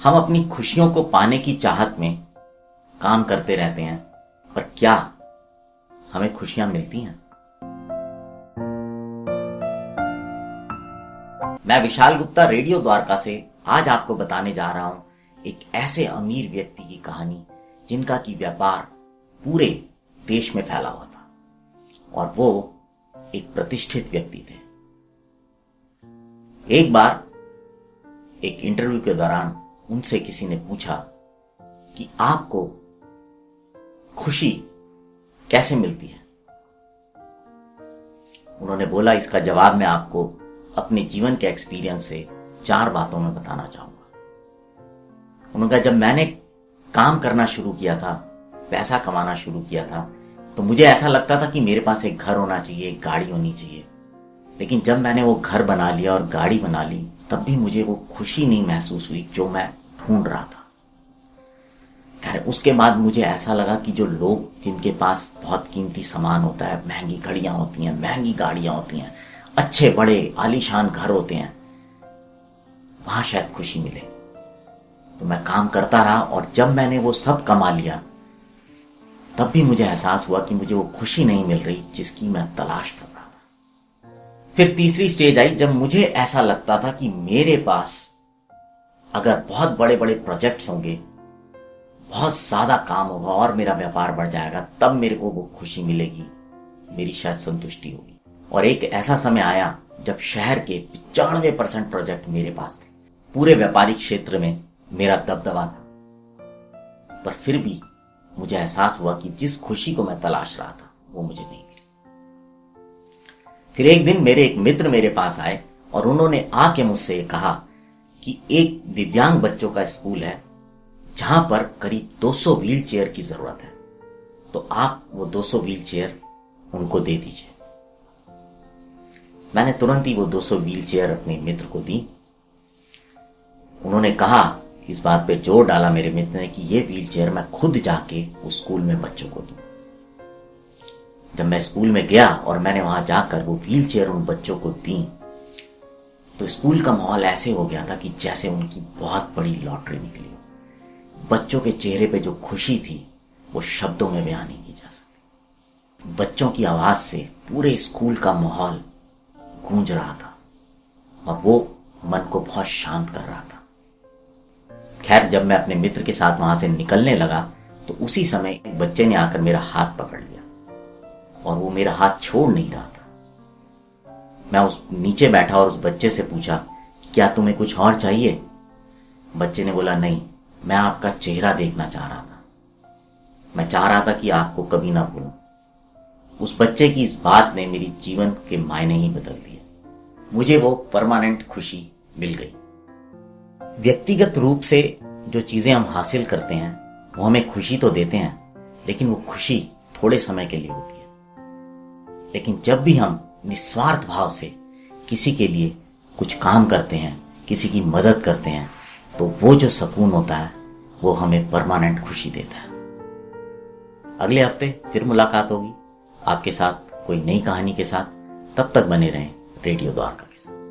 हम अपनी खुशियों को पाने की चाहत में काम करते रहते हैं, पर क्या हमें खुशियां मिलती हैं? मैं विशाल गुप्ता रेडियो द्वारका से आज आपको बताने जा रहा हूं एक ऐसे अमीर व्यक्ति की कहानी जिनका की व्यापार पूरे देश में फैला हुआ था और वो एक प्रतिष्ठित व्यक्ति थे। एक बार एक इंटरव्यू के दौरान उनसे किसी ने पूछा कि आपको खुशी कैसे मिलती है। उन्होंने बोला, इसका जवाब मैं आपको अपने जीवन के एक्सपीरियंस से 4 बातों में बताना चाहूंगा। उन्होंने कहा, जब मैंने काम करना शुरू किया था, पैसा कमाना शुरू किया था, तो मुझे ऐसा लगता था कि मेरे पास एक घर होना चाहिए, एक गाड़ी होनी चाहिए। लेकिन जब मैंने वो घर बना लिया और गाड़ी बना ली, तब भी मुझे वो खुशी नहीं महसूस हुई जो मैं ढूंढ रहा था। खैर, उसके बाद मुझे ऐसा लगा कि जो लोग जिनके पास बहुत कीमती सामान होता है, महंगी घड़ियां होती हैं, महंगी गाड़ियां होती हैं, अच्छे बड़े आलीशान घर होते हैं, वहां शायद खुशी मिले। तो मैं काम करता रहा और जब मैंने वो सब कमा लिया, तब भी मुझे एहसास हुआ कि मुझे वो खुशी नहीं मिल रही जिसकी मैं तलाश कर रहा था। फिर तीसरी स्टेज आई जब मुझे ऐसा लगता था कि मेरे पास अगर बहुत बड़े बड़े प्रोजेक्ट्स होंगे, बहुत ज्यादा काम होगा और मेरा व्यापार बढ़ जाएगा, तब मेरे को वो खुशी मिलेगी, मेरी शायद संतुष्टि होगी। और एक ऐसा समय आया जब शहर के 95% प्रोजेक्ट मेरे पास थे, पूरे व्यापारिक क्षेत्र में मेरा दबदबा था, पर फिर भी मुझे एहसास हुआ कि जिस खुशी को मैं तलाश रहा था वो मुझे नहीं मिली। फिर एक दिन मेरे एक मित्र मेरे पास आए और उन्होंने आके मुझसे कहा कि एक दिव्यांग बच्चों का स्कूल है जहां पर करीब 200 व्हील चेयर की जरूरत है, तो आप वो 200 व्हील चेयर उनको दे दीजिए। मैंने तुरंत ही वो 200 व्हील चेयर अपने मित्र को दी। उन्होंने कहा, इस बात पे जोर डाला मेरे मित्र ने कि ये व्हील चेयर मैं खुद जाके उस स्कूल में बच्चों को दूं। जब मैं स्कूल में गया और मैंने वहां जाकर वो व्हील चेयर उन बच्चों को दी, तो स्कूल का माहौल ऐसे हो गया था कि जैसे उनकी बहुत बड़ी लॉटरी निकली हो। बच्चों के चेहरे पे जो खुशी थी वो शब्दों में बयान नहीं की जा सकती। बच्चों की आवाज से पूरे स्कूल का माहौल गूंज रहा था और वो मन को बहुत शांत कर रहा था। खैर, जब मैं अपने मित्र के साथ वहां से निकलने लगा तो उसी समय एक बच्चे ने आकर मेरा हाथ पकड़ लिया और वो मेरा हाथ छोड़ नहीं रहा था। मैं उस नीचे बैठा और उस बच्चे से पूछा, क्या तुम्हें कुछ और चाहिए? बच्चे ने बोला, नहीं, मैं आपका चेहरा देखना चाह रहा था, मैं चाह रहा था कि आपको कभी ना भूलूं। उस बच्चे की इस बात ने मेरी जीवन के मायने ही बदल दिए। मुझे वो परमानेंट खुशी मिल गई। व्यक्तिगत रूप से जो चीजें हम हासिल करते हैं वो हमें खुशी तो देते हैं, लेकिन वो खुशी थोड़े समय के लिए होती है। लेकिन जब भी हम निस्वार्थ भाव से किसी के लिए कुछ काम करते हैं, किसी की मदद करते हैं, तो वो जो सुकून होता है वो हमें परमानेंट खुशी देता है। अगले हफ्ते फिर मुलाकात होगी आपके साथ कोई नई कहानी के साथ। तब तक बने रहें रेडियो द्वारका के साथ।